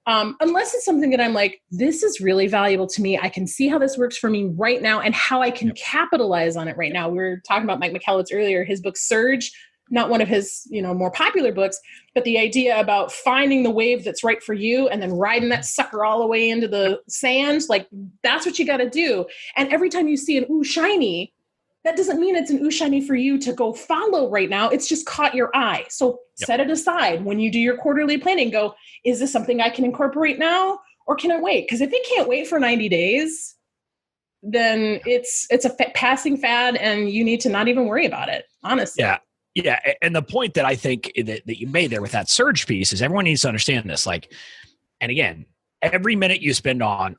Unless it's something that I'm like, this is really valuable to me. I can see how this works for me right now and how I can capitalize on it right now. We were talking about Mike Michalowicz earlier, his book Surge, not one of his, more popular books, but the idea about finding the wave that's right for you and then riding that sucker all the way into the sand. That's what you got to do. And every time you see an ooh shiny, that doesn't mean it's an ooh shiny for you to go follow right now. It's just caught your eye. So set it aside when you do your quarterly planning. Go, is this something I can incorporate now or can I wait? Because if it can't wait for 90 days, then it's a passing fad and you need to not even worry about it, honestly. Yeah. Yeah. And the point that I think that you made there with that surge piece is everyone needs to understand this. And again, every minute you spend on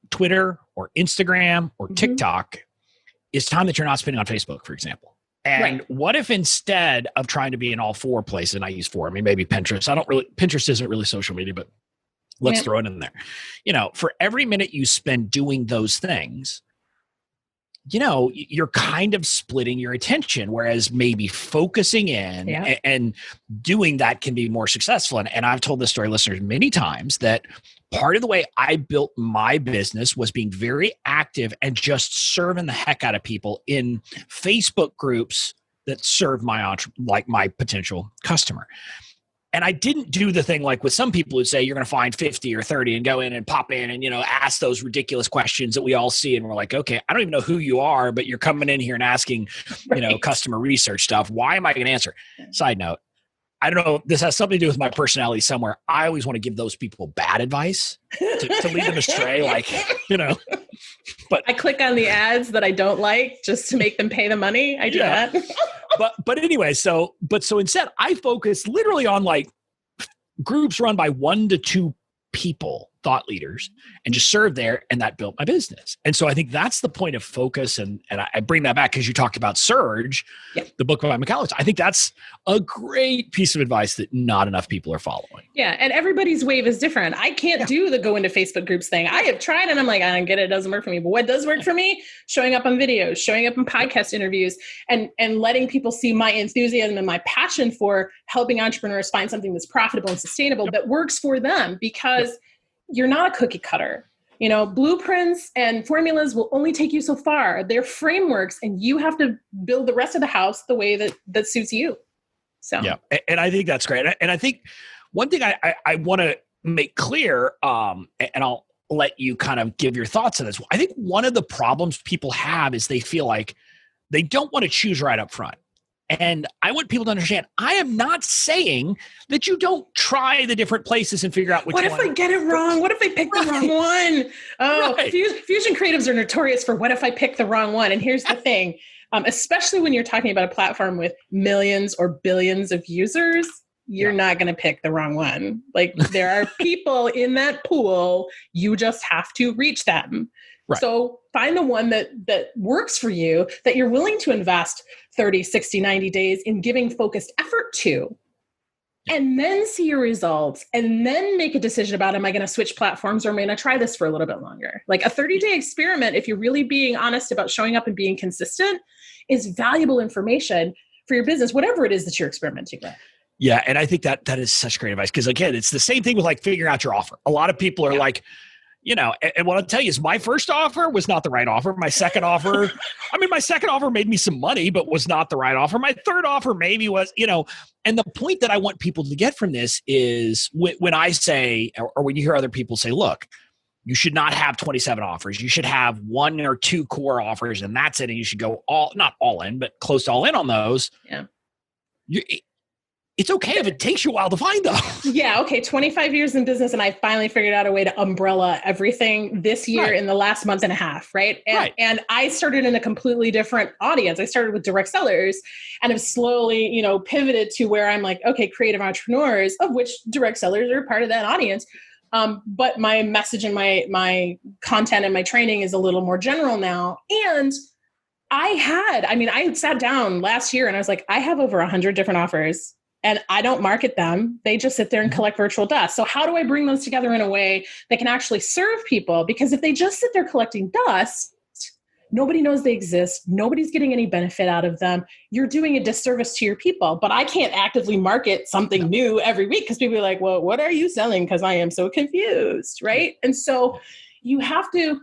Twitter or Instagram or TikTok is time that you're not spending on Facebook, for example. And what if instead of trying to be in all four places, and I use four, maybe Pinterest, Pinterest isn't really social media, but let's throw it in there. For every minute you spend doing those things, you're kind of splitting your attention, whereas maybe focusing in and doing that can be more successful. And I've told this story, listeners, many times that part of the way I built my business was being very active and just serving the heck out of people in Facebook groups that serve my potential customer. And I didn't do the thing like with some people who say you're going to find 50 or 30 and go in and pop in and, ask those ridiculous questions that we all see. And we're like, okay, I don't even know who you are, but you're coming in here and asking, customer research stuff. Why am I going to answer? Side note, I don't know. This has something to do with my personality somewhere. I always want to give those people bad advice to lead them astray. But I click on the ads that I don't like just to make them pay the money. I do that. But anyway, so instead I focus literally on groups run by 1 to 2 people, thought leaders, and just serve there. And that built my business. And so I think that's the point of focus. And I bring that back because you talked about Surge, the book by Michalowicz. I think that's a great piece of advice that not enough people are following. Yeah. And everybody's wave is different. I can't do the go into Facebook groups thing. I have tried and I'm like, I don't get it. It doesn't work for me. But what does work for me? Showing up on videos, showing up in podcast interviews, and letting people see my enthusiasm and my passion for helping entrepreneurs find something that's profitable and sustainable that works for them, because you're not a cookie cutter. Blueprints and formulas will only take you so far. They're frameworks, and you have to build the rest of the house the way that suits you. So and I think that's great. And I think one thing I want to make clear, and I'll let you kind of give your thoughts on this. I think one of the problems people have is they feel like they don't want to choose right up front. And I want people to understand, I am not saying that you don't try the different places and figure out which one. What if I get it wrong? What if I pick the wrong one? Oh, Fusion creatives are notorious for what if I pick the wrong one? And here's the thing, especially when you're talking about a platform with millions or billions of users, you're not going to pick the wrong one. There are people in that pool, you just have to reach them. Right. So find the one that works for you, that you're willing to invest 30, 60, 90 days in giving focused effort to, and then see your results, and then make a decision about, am I going to switch platforms, or am I going to try this for a little bit longer? A 30-day experiment, if you're really being honest about showing up and being consistent, is valuable information for your business, whatever it is that you're experimenting with. Yeah. And I think that is such great advice. Because again, it's the same thing with figuring out your offer. A lot of people are and what I'll tell you is my first offer was not the right offer. My second offer, my second offer made me some money, but was not the right offer. My third offer maybe was, and the point that I want people to get from this is when I say, or when you hear other people say, look, you should not have 27 offers. You should have 1 or 2 core offers, and that's it. And you should go not all in, but close to all in on those. Yeah. It's okay if it takes you a while to find those. Yeah. Okay. 25 years in business, and I finally figured out a way to umbrella everything this year in the last month and a half. Right. And I started in a completely different audience. I started with direct sellers and have slowly, pivoted to where I'm like, okay, creative entrepreneurs, of which direct sellers are part of that audience. But my message and my content and my training is a little more general now. And I sat down last year and I was like, I have over 100 different offers. And I don't market them. They just sit there and collect virtual dust. So how do I bring those together in a way that can actually serve people? Because if they just sit there collecting dust, nobody knows they exist. Nobody's getting any benefit out of them. You're doing a disservice to your people. But I can't actively market something new every week because people are like, well, what are you selling? Because I am so confused, right? And so you have to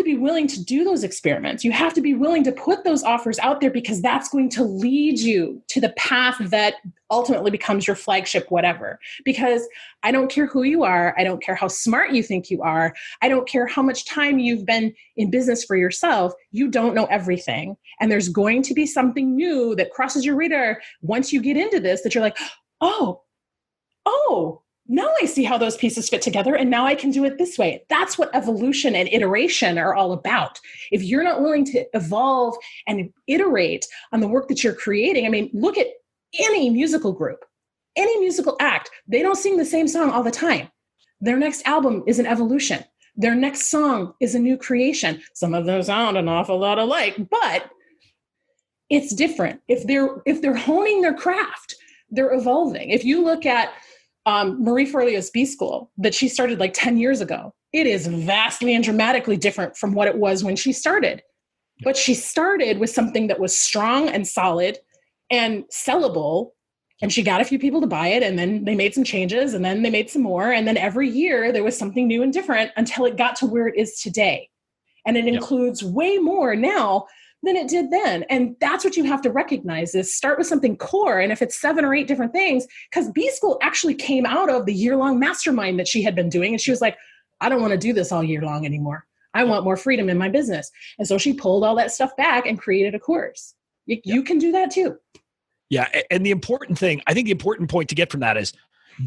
be willing to do those experiments. You have to be willing to put those offers out there because that's going to lead you to the path that ultimately becomes your flagship whatever. Because I don't care who you are. I don't care how smart you think you are. I don't care how much time you've been in business for yourself. You don't know everything. And there's going to be something new that crosses your radar once you get into this that you're like, oh, now I see how those pieces fit together, and now I can do it this way. That's what evolution and iteration are all about. If you're not willing to evolve and iterate on the work that you're creating, look at any musical group, any musical act. They don't sing the same song all the time. Their next album is an evolution. Their next song is a new creation. Some of them sound an awful lot alike, but it's different. If they're honing their craft, they're evolving. If you look at Marie Forleo's B School that she started like 10 years ago, it is vastly and dramatically different from what it was when she started. But she started with something that was strong and solid and sellable. And she got a few people to buy it. And then they made some changes and then they made some more. And then every year there was something new and different until it got to where it is today. And it includes way more now than it did then. And that's what you have to recognize is start with something core. And if it's 7 or 8 different things, because B School actually came out of the year-long mastermind that she had been doing. And she was like, I don't want to do this all year long anymore. I want more freedom in my business. And so she pulled all that stuff back and created a course. You can do that too. Yeah. And the important thing, I think the important point to get from that is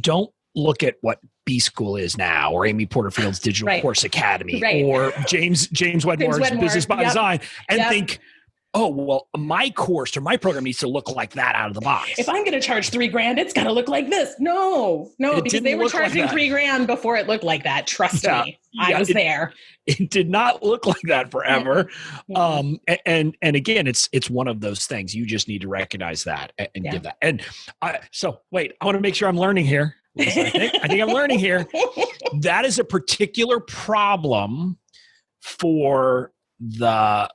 don't look at what B School is now, or Amy Porterfield's Digital Course Academy, or James Wedmore's Business by Design, and think, oh, well, my course or my program needs to look like that out of the box. If I'm going to charge $3,000, it's got to look like this. No, because they were charging $3,000 before it looked like that. Trust me, I was there. It did not look like that forever. And again, it's one of those things. You just need to recognize that and give that. And so wait, I want to make sure I'm learning here. I think I'm learning here. That is a particular problem for the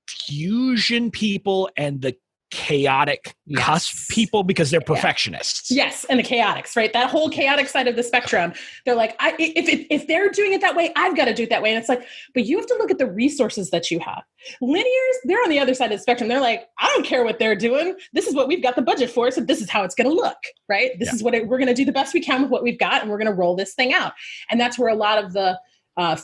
fusion people and the chaotic cusp people because they're perfectionists. Yes, and the chaotics, right? That whole chaotic side of the spectrum. They're like, if they're doing it that way, I've got to do it that way. And it's like, but you have to look at the resources that you have. Linears, they're on the other side of the spectrum. They're like, I don't care what they're doing. This is what we've got the budget for, so this is how it's going to look, right? This is what we're going to do the best we can with what we've got, and we're going to roll this thing out. And that's where a lot of the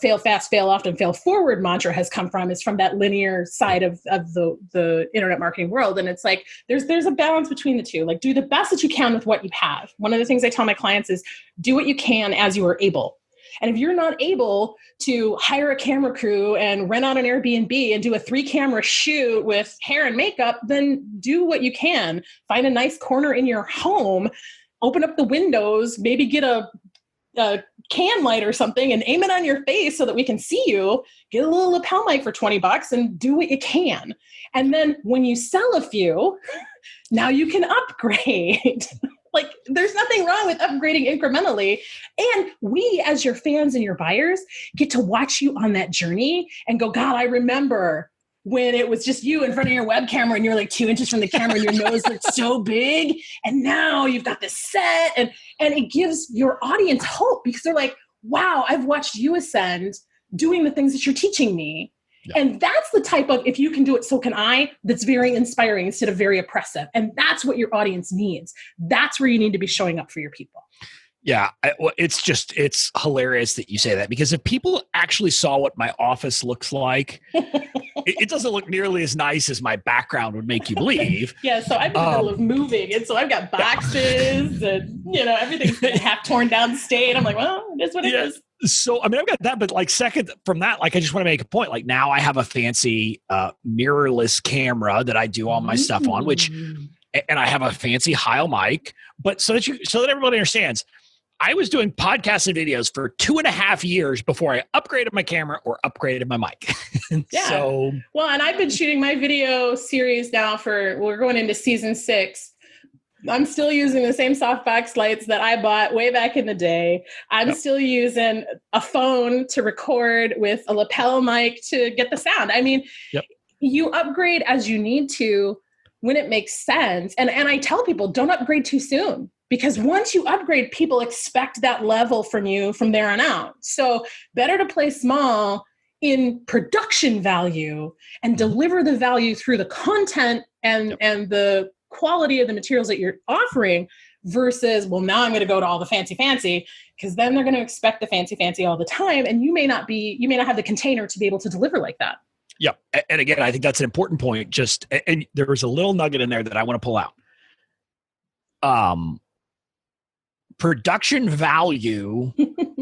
fail fast, fail often, fail forward mantra has come from, is from that linear side of the internet marketing world. And it's like, there's a balance between the two. Like, do the best that you can with what you have. One of the things I tell my clients is do what you can as you are able. And if you're not able to hire a camera crew and rent out an Airbnb and do a 3-camera shoot with hair and makeup, then do what you can. Find a nice corner in your home, open up the windows, maybe get a can light or something and aim it on your face so that we can see you, get a little lapel mic for $20 and do what you can. And then when you sell a few, now you can upgrade. Like, there's nothing wrong with upgrading incrementally. And we, as your fans and your buyers, get to watch you on that journey and go, God, I remember when it was just you in front of your web camera and you're like 2 inches from the camera and your nose looked so big. And now you've got this set, and it gives your audience hope because they're like, wow, I've watched you ascend doing the things that you're teaching me. Yeah. And that's the type of, if you can do it, so can I, that's very inspiring instead of very oppressive. And that's what your audience needs. That's where you need to be showing up for your people. Yeah, it's hilarious that you say that, because if people actually saw what my office looks like, it doesn't look nearly as nice as my background would make you believe. Yeah, so I'm in the middle of moving, and so I've got boxes and, everything's half torn down state. I'm like, well, it is what it is. So, I mean, I've got that, but like second from that, like I just want to make a point. Like now I have a fancy mirrorless camera that I do all my stuff on, and I have a fancy Heil mic. But so that everybody understands, I was doing podcasts and videos for 2.5 years before I upgraded my camera or upgraded my mic. So, well, and I've been shooting my video series now we're going into season 6. I'm still using the same softbox lights that I bought way back in the day. I'm still using a phone to record with a lapel mic to get the sound. I mean, you upgrade as you need to when it makes sense. And I tell people, don't upgrade too soon, because once you upgrade, people expect that level from you from there on out. So better to play small in production value and deliver the value through the content and the quality of the materials that you're offering versus, well, now I'm going to go to all the fancy, because then they're going to expect the fancy all the time. And you may not have the container to be able to deliver like that. Yeah. And again, I think that's an important point. And there was a little nugget in there that I want to pull out. Production value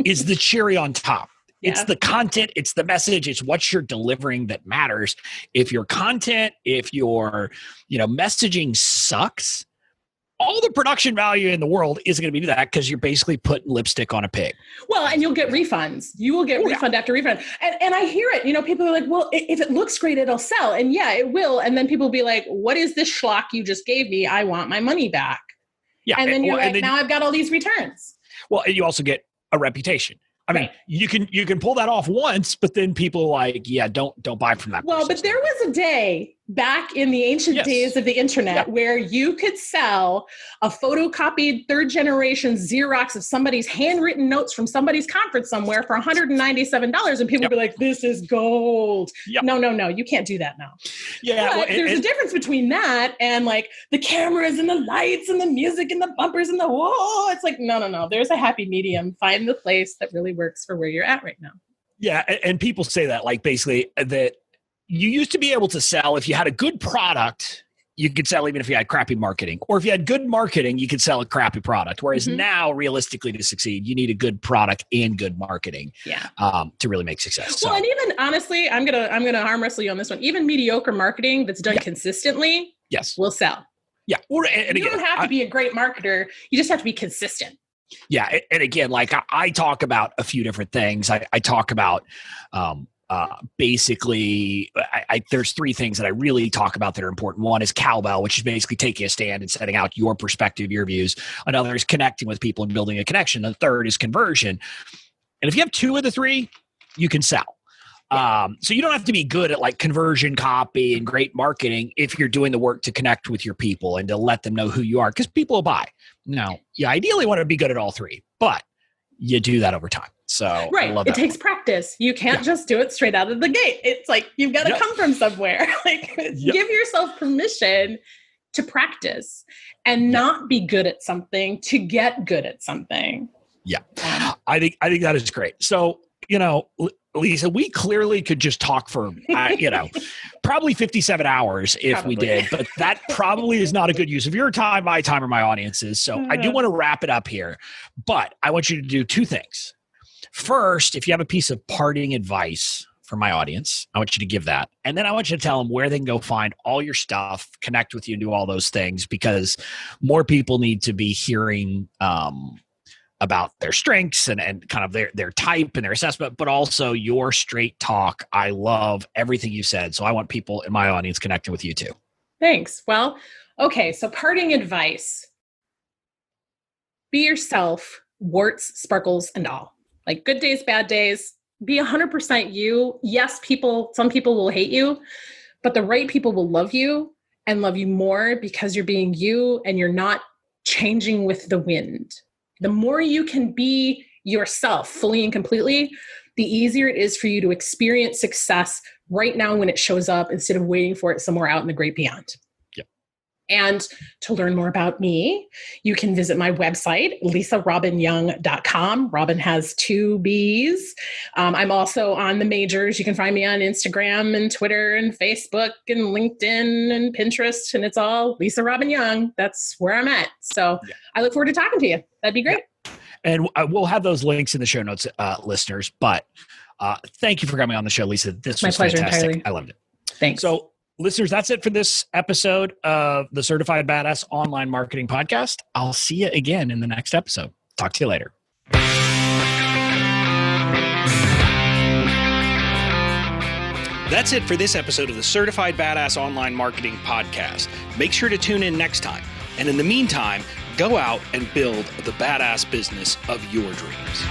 is the cherry on top. It's the content, it's the message, it's what you're delivering that matters. If your content, if your, messaging sucks, all the production value in the world isn't going to be that, because you're basically putting lipstick on a pig. Well, and you'll get refunds. You will get refund after refund. And I hear it. People are like, well, if it looks great, it'll sell. And yeah, it will. And then people will be like, what is this schlock you just gave me? I want my money back. Yeah. And then you're now I've got all these returns. Well, and you also get a reputation. I mean, you can pull that off once, but then people are like, yeah, don't buy from that person. Well, but there was a day back in the ancient days of the internet where you could sell a photocopied 3rd generation Xerox of somebody's handwritten notes from somebody's conference somewhere for $197. And people would be like, this is gold. No, you can't do that now. Yeah. But there's a difference between that and like the cameras and the lights and the music and the bumpers and the whoa. It's like, no. There's a happy medium. Find the place that really works for where you're at right now. Yeah. And people say that, like, basically that you used to be able to sell, if you had a good product, you could sell even if you had crappy marketing. Or if you had good marketing, you could sell a crappy product. Whereas now, realistically, to succeed, you need a good product and good marketing to really make success. Well, and even honestly, I'm gonna arm wrestle you on this one. Even mediocre marketing that's done consistently will sell. Yeah. And you don't have to be a great marketer. You just have to be consistent. Yeah. And again, like I talk about a few different things. I talk about basically, there's 3 things that I really talk about that are important. One is cowbell, which is basically taking a stand and setting out your perspective, your views. Another is connecting with people and building a connection. The third is conversion. And if you have 2 of the 3, you can sell. So you don't have to be good at like conversion copy and great marketing if you're doing the work to connect with your people and to let them know who you are, because people will buy. Now, you ideally want to be good at all 3, but you do that over time. So I love that. It takes practice. You can't just do it straight out of the gate. It's like, you've got to come from somewhere. Give yourself permission to practice and not be good at something to get good at something. Yeah. I think that is great. So, Lisa, we clearly could just talk for, probably 57 hours if we did, but that probably is not a good use of your time, my time, or my audience's. So I do want to wrap it up here, but I want you to do 2 things. First, if you have a piece of parting advice for my audience, I want you to give that. And then I want you to tell them where they can go find all your stuff, connect with you, and do all those things, because more people need to be hearing about their strengths and kind of their type and their assessment, but also your straight talk. I love everything you said. So I want people in my audience connecting with you too. Thanks. Well, okay. So parting advice, be yourself, warts, sparkles, and all. Like good days, bad days, be 100% you. Yes, some people will hate you, but the right people will love you and love you more because you're being you and you're not changing with the wind. The more you can be yourself fully and completely, the easier it is for you to experience success right now when it shows up instead of waiting for it somewhere out in the great beyond. And to learn more about me, you can visit my website, LisaRobbinYoung.com. Robin has 2 B's. I'm also on the majors. You can find me on Instagram and Twitter and Facebook and LinkedIn and Pinterest, and it's all Lisa Robbin Young. That's where I'm at. So I look forward to talking to you. That'd be great. Yeah. And we'll have those links in the show notes, listeners. But thank you for coming on the show, Lisa. This was pleasure, fantastic. entirely. I loved it. Thanks. So, listeners, that's it for this episode of the Certified Badass Online Marketing Podcast. I'll see you again in the next episode. Talk to you later. That's it for this episode of the Certified Badass Online Marketing Podcast. Make sure to tune in next time. And in the meantime, go out and build the badass business of your dreams.